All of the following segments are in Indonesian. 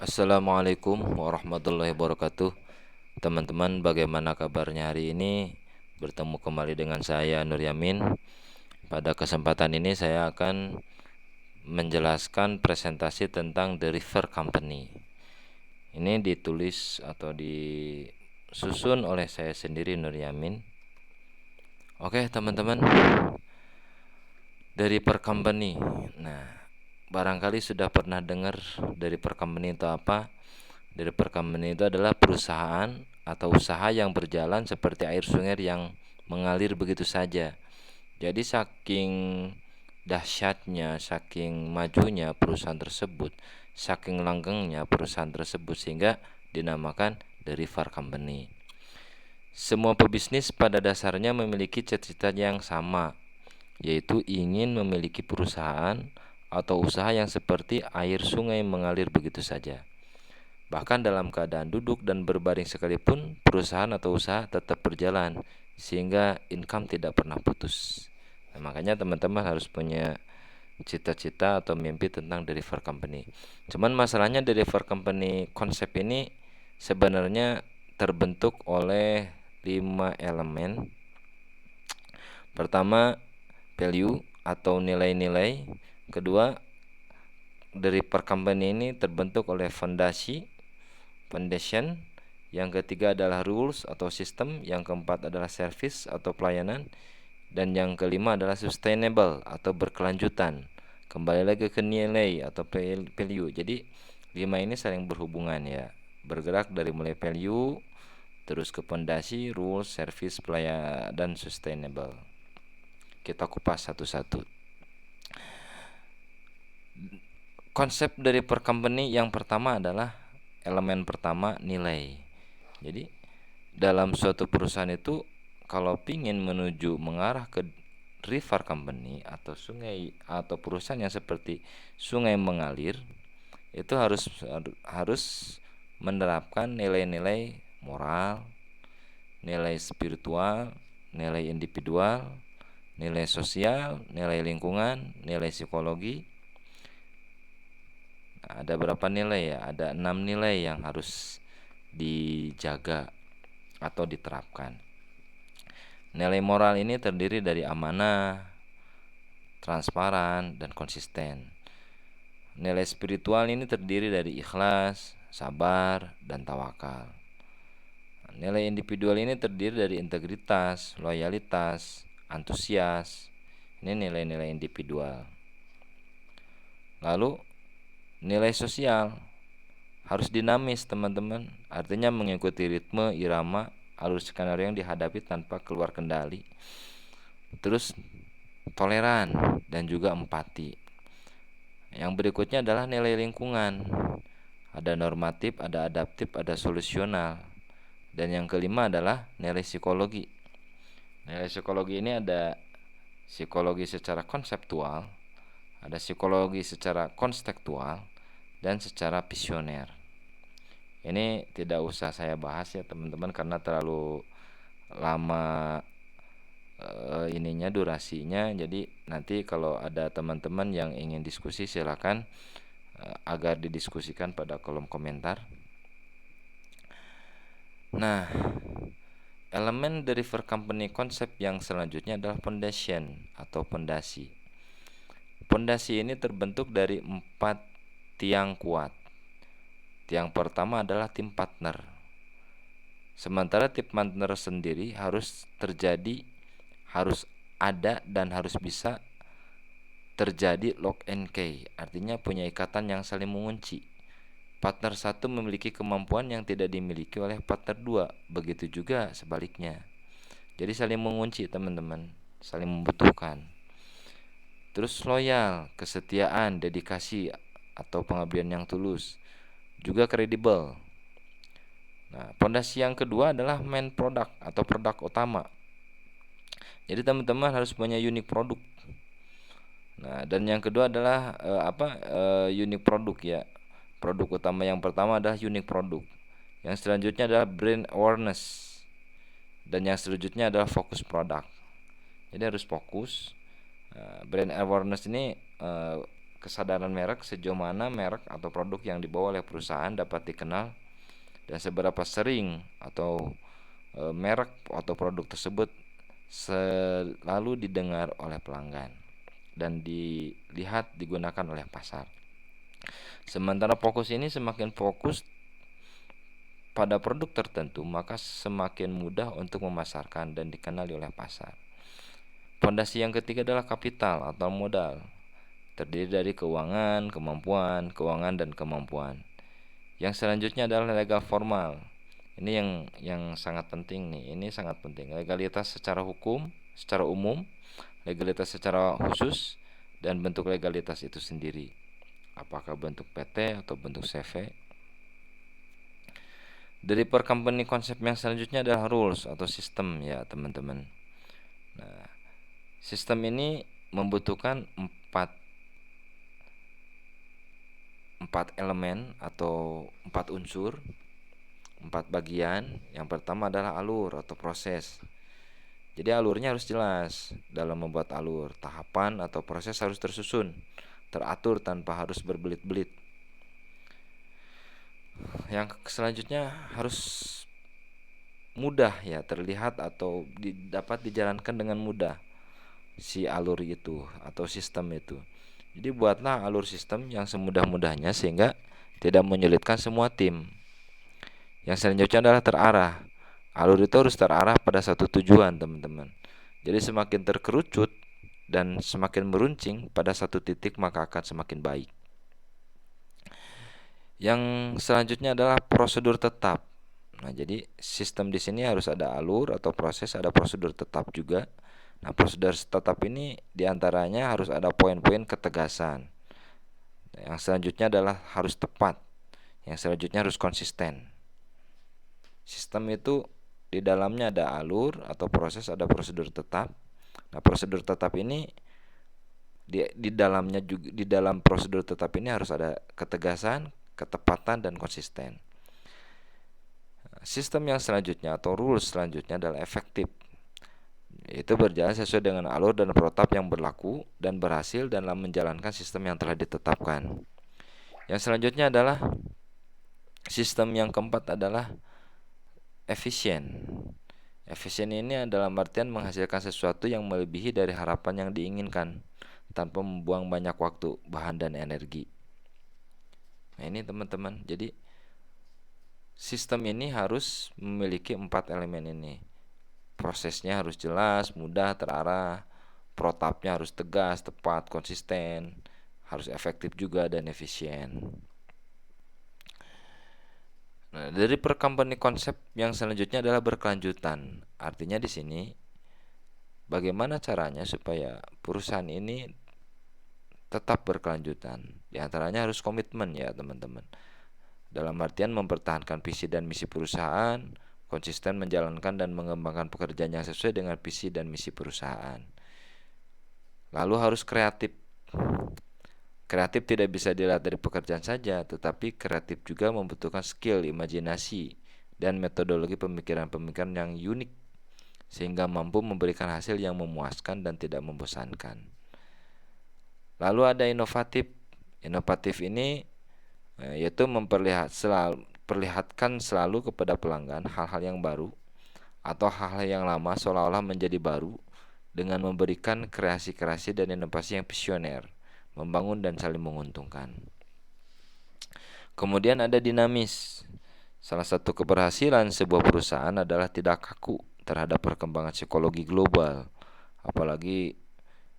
Assalamualaikum warahmatullahi wabarakatuh. Teman-teman, bagaimana kabarnya hari ini? Bertemu kembali dengan saya Nur Yamin. Pada kesempatan ini saya akan menjelaskan presentasi tentang The River Company. Ini ditulis atau disusun oleh saya sendiri, Nur Yamin. Oke, teman-teman. The River Company. Nah, barangkali sudah pernah dengar dari per company itu apa? Dari per company itu adalah perusahaan atau usaha yang berjalan seperti air sungai yang mengalir begitu saja. Jadi saking dahsyatnya, saking majunya perusahaan tersebut, saking langgengnya perusahaan tersebut sehingga dinamakan The River Company. Semua pebisnis pada dasarnya memiliki cita-cita yang sama, yaitu ingin memiliki perusahaan atau usaha yang seperti air sungai mengalir begitu saja. Bahkan dalam keadaan duduk dan berbaring sekalipun, perusahaan atau usaha tetap berjalan sehingga income tidak pernah putus. Nah, makanya teman-teman harus punya cita-cita atau mimpi tentang The River Company. Cuman masalahnya The River Company konsep ini sebenarnya terbentuk oleh 5 elemen. Pertama, value atau nilai-nilai. Kedua, The River Company ini terbentuk oleh foundation. Yang ketiga adalah rules atau sistem. Yang keempat adalah service atau pelayanan. Dan yang kelima adalah sustainable atau berkelanjutan. Kembali lagi ke nilai atau value. Jadi 5 ini saling berhubungan ya. Bergerak dari mulai value, terus ke fondasi, rules, service, pelayanan, dan sustainable. Kita kupas satu-satu. Konsep dari per company yang pertama adalah elemen pertama, nilai. Jadi dalam suatu perusahaan itu kalau ingin menuju mengarah ke river company atau sungai atau perusahaan yang seperti sungai mengalir, itu harus menerapkan nilai-nilai moral, nilai spiritual, nilai individual, nilai sosial, nilai lingkungan, nilai psikologi. Nah, ada berapa nilai ya? Ada 6 nilai yang harus dijaga atau diterapkan. Nilai moral ini terdiri dari amanah, transparan, dan konsisten. Nilai spiritual ini terdiri dari ikhlas, sabar, dan tawakal. Nilai individual ini terdiri dari integritas, loyalitas, antusias. Ini nilai-nilai individual. Lalu nilai sosial harus dinamis, teman-teman. Artinya mengikuti ritme, irama, alur skenario yang dihadapi tanpa keluar kendali. Terus toleran dan juga empati. Yang berikutnya adalah nilai lingkungan. Ada normatif, ada adaptif, ada solusional. Dan yang kelima adalah nilai psikologi. Nilai psikologi ini ada psikologi secara konseptual, ada psikologi secara konstektual, dan secara visioner. Ini tidak usah saya bahas ya teman-teman karena terlalu lama ininya durasinya. Jadi nanti kalau ada teman-teman yang ingin diskusi silakan agar didiskusikan pada kolom komentar. Nah, elemen dari River Company konsep yang selanjutnya adalah foundation atau fondasi. Fondasi ini terbentuk dari 4 tiang kuat. Tiang pertama adalah tim partner. Sementara tim partner sendiri harus ada dan harus bisa terjadi lock and key, artinya punya ikatan yang saling mengunci. Partner satu memiliki kemampuan yang tidak dimiliki oleh partner 2, begitu juga sebaliknya. Jadi saling mengunci, teman-teman, saling membutuhkan. Terus loyal, kesetiaan, dedikasi atau pengabdian yang tulus, juga kredibel. Nah, fondasi yang kedua adalah main product atau produk utama. Jadi teman-teman harus punya unique produk. Nah, dan yang kedua adalah unique produk ya. Produk utama yang pertama adalah unique produk. Yang selanjutnya adalah brand awareness. Dan yang selanjutnya adalah fokus produk. Jadi harus fokus. Brand awareness ini kesadaran merek, sejauh mana merek atau produk yang dibawa oleh perusahaan dapat dikenal dan seberapa sering atau merek atau produk tersebut selalu didengar oleh pelanggan dan dilihat digunakan oleh pasar. Sementara fokus ini semakin fokus pada produk tertentu, maka semakin mudah untuk memasarkan dan dikenali oleh pasar. Fondasi yang ketiga adalah kapital atau modal. Terdiri dari keuangan, dan kemampuan. Yang selanjutnya adalah legal formal. Ini yang sangat penting nih. Ini sangat penting. Legalitas secara hukum, secara umum, legalitas secara khusus, dan bentuk legalitas itu sendiri. Apakah bentuk PT atau bentuk CV? Dari per company konsep yang selanjutnya adalah rules atau sistem ya teman-teman. Nah, sistem ini membutuhkan empat elemen atau 4 unsur, 4 bagian. Yang pertama adalah alur atau proses. Jadi alurnya harus jelas. Dalam membuat alur, tahapan atau proses harus tersusun, teratur tanpa harus berbelit-belit. Yang selanjutnya harus mudah ya, terlihat atau dapat dijalankan dengan mudah si alur itu atau sistem itu. Jadi buatlah alur sistem yang semudah-mudahnya sehingga tidak menyulitkan semua tim. Yang selanjutnya adalah terarah. Alur itu harus terarah pada satu tujuan, teman-teman. Jadi semakin terkerucut dan semakin meruncing pada satu titik, maka akan semakin baik. Yang selanjutnya adalah prosedur tetap. Nah, jadi sistem di sini harus ada alur atau proses, ada prosedur tetap juga. Nah, prosedur tetap ini diantaranya harus ada poin-poin ketegasan. Yang selanjutnya adalah harus tepat. Yang selanjutnya harus konsisten. Sistem itu di dalamnya ada alur atau proses, ada prosedur tetap. Nah, prosedur tetap ini di dalamnya juga, di dalam prosedur tetap ini harus ada ketegasan, ketepatan, dan konsisten. Sistem yang selanjutnya atau rules selanjutnya adalah efektif. Itu berjalan sesuai dengan alur dan protap yang berlaku dan berhasil dalam menjalankan sistem yang telah ditetapkan. Yang selanjutnya adalah sistem yang keempat adalah efisien. Efisien ini adalah artian menghasilkan sesuatu yang melebihi dari harapan yang diinginkan tanpa membuang banyak waktu, bahan, dan energi. Nah, ini teman-teman, jadi sistem ini harus memiliki 4 elemen ini. Prosesnya harus jelas, mudah, terarah. Protapnya harus tegas, tepat, konsisten. Harus efektif juga dan efisien. Nah, dari per company konsep yang selanjutnya adalah berkelanjutan. Artinya di sini bagaimana caranya supaya perusahaan ini tetap berkelanjutan. Di antaranya harus komitmen ya, teman-teman. Dalam artian mempertahankan visi dan misi perusahaan, konsisten menjalankan dan mengembangkan pekerjaan yang sesuai dengan visi dan misi perusahaan. Lalu harus kreatif. Kreatif tidak bisa dilihat dari pekerjaan saja, tetapi kreatif juga membutuhkan skill, imajinasi, dan metodologi pemikiran-pemikiran yang unik, sehingga mampu memberikan hasil yang memuaskan dan tidak membosankan. Lalu ada inovatif. Inovatif ini yaitu memperlihatkan selalu kepada pelanggan hal-hal yang baru atau hal-hal yang lama seolah-olah menjadi baru dengan memberikan kreasi-kreasi dan inovasi yang visioner, membangun dan saling menguntungkan. Kemudian ada dinamis. Salah satu keberhasilan sebuah perusahaan adalah tidak kaku terhadap perkembangan psikologi global. Apalagi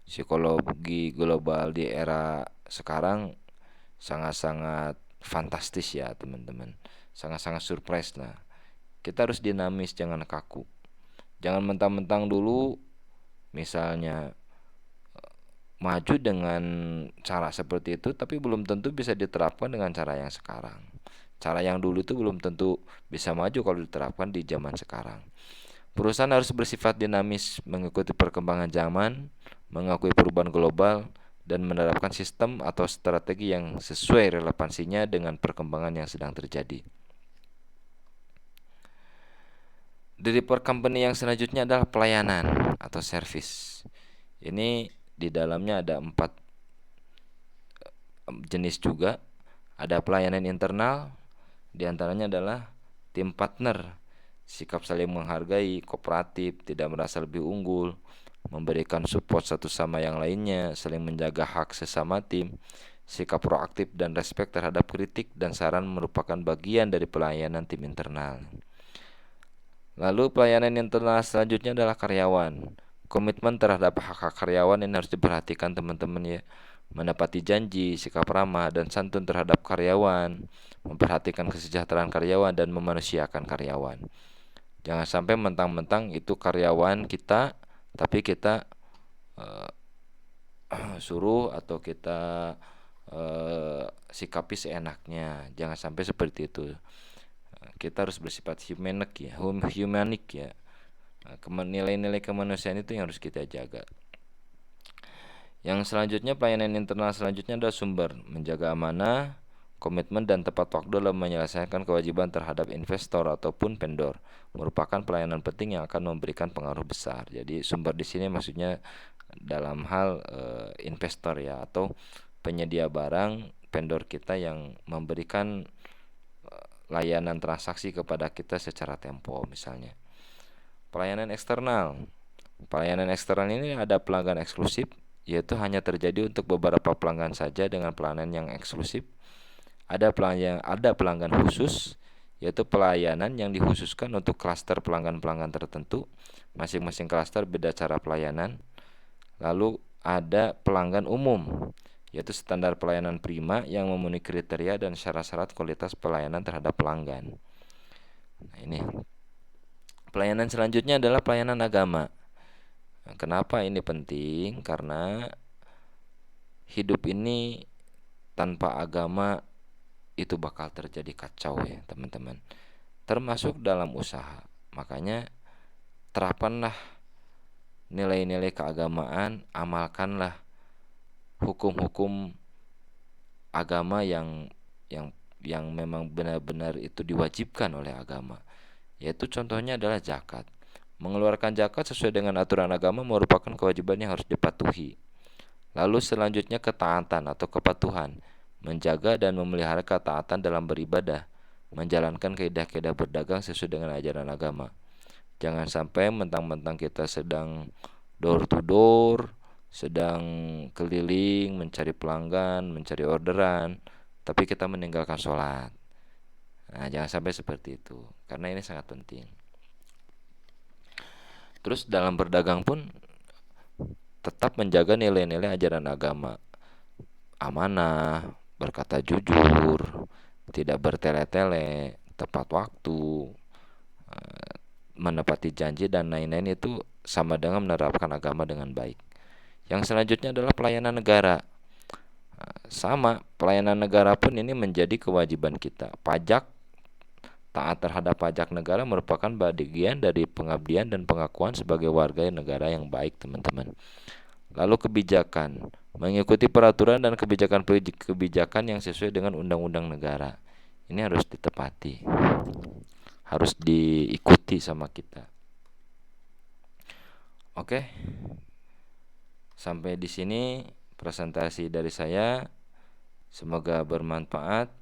psikologi global di era sekarang sangat-sangat fantastis ya, teman-teman. Sangat-sangat surprise lah. Kita harus dinamis, jangan kaku. Jangan mentang-mentang dulu misalnya maju dengan cara seperti itu, tapi belum tentu bisa diterapkan dengan cara yang sekarang. Cara yang dulu itu belum tentu bisa maju kalau diterapkan di zaman sekarang. Perusahaan harus bersifat dinamis, mengikuti perkembangan zaman, mengakui perubahan global, dan menerapkan sistem atau strategi yang sesuai relevansinya dengan perkembangan yang sedang terjadi. Dari per company yang selanjutnya adalah pelayanan atau service. Ini di dalamnya ada 4 jenis juga. Ada pelayanan internal, diantaranya adalah tim partner, sikap saling menghargai, kooperatif, tidak merasa lebih unggul, memberikan support satu sama yang lainnya, saling menjaga hak sesama tim, sikap proaktif dan respek terhadap kritik dan saran merupakan bagian dari pelayanan tim internal. Lalu pelayanan internal selanjutnya adalah karyawan. Komitmen terhadap hak-hak karyawan ini harus diperhatikan teman-teman ya. Menepati janji, sikap ramah dan santun terhadap karyawan, memperhatikan kesejahteraan karyawan dan memanusiakan karyawan. Jangan sampai mentang-mentang itu karyawan kita, tapi kita suruh atau kita sikapi seenaknya. Jangan sampai seperti itu. Kita harus bersifat humanik ya. Nilai-nilai kemanusiaan itu yang harus kita jaga. Yang selanjutnya, pelayanan internal selanjutnya adalah sumber, menjaga amanah, komitmen dan tepat waktu dalam menyelesaikan kewajiban terhadap investor ataupun vendor, merupakan pelayanan penting yang akan memberikan pengaruh besar. Jadi sumber di sini maksudnya dalam hal investor ya, atau penyedia barang, vendor kita yang memberikan layanan transaksi kepada kita secara tempo misalnya. Pelayanan eksternal. Pelayanan eksternal ini ada pelanggan eksklusif, yaitu hanya terjadi untuk beberapa pelanggan saja dengan pelayanan yang eksklusif. Ada pelanggan khusus, yaitu pelayanan yang dikhususkan untuk klaster pelanggan-pelanggan tertentu. Masing-masing klaster beda cara pelayanan. Lalu ada pelanggan umum, yaitu standar pelayanan prima yang memenuhi kriteria dan syarat-syarat kualitas pelayanan terhadap pelanggan. Nah, ini. Pelayanan selanjutnya adalah pelayanan agama. Nah, kenapa ini penting? Karena hidup ini tanpa agama itu bakal terjadi kacau ya teman-teman. Termasuk dalam usaha. Makanya terapkanlah nilai-nilai keagamaan, amalkanlah hukum-hukum agama yang memang benar-benar itu diwajibkan oleh agama. Yaitu contohnya adalah zakat. Mengeluarkan zakat sesuai dengan aturan agama merupakan kewajiban yang harus dipatuhi. Lalu selanjutnya ketaatan atau kepatuhan, menjaga dan memelihara ketaatan dalam beribadah, menjalankan kaidah-kaidah berdagang sesuai dengan ajaran agama. Jangan sampai mentang-mentang kita sedang door to door, sedang keliling mencari pelanggan, mencari orderan, tapi kita meninggalkan sholat. Nah, jangan sampai seperti itu, karena ini sangat penting. Terus dalam berdagang pun tetap menjaga nilai-nilai ajaran agama. Amanah, berkata jujur, tidak bertele-tele, tepat waktu, menepati janji dan lain-lain itu sama dengan menerapkan agama dengan baik. Yang selanjutnya adalah pelayanan negara. Sama, pelayanan negara pun ini menjadi kewajiban kita. Pajak, taat terhadap pajak negara merupakan bagian dari pengabdian dan pengakuan sebagai warga negara yang baik, teman-teman. Lalu kebijakan, mengikuti peraturan dan kebijakan yang sesuai dengan undang-undang negara. Ini harus ditepati, harus diikuti sama kita. Oke, sampai di sini presentasi dari saya. Semoga bermanfaat.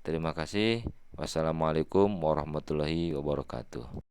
Terima kasih. Wassalamualaikum warahmatullahi wabarakatuh.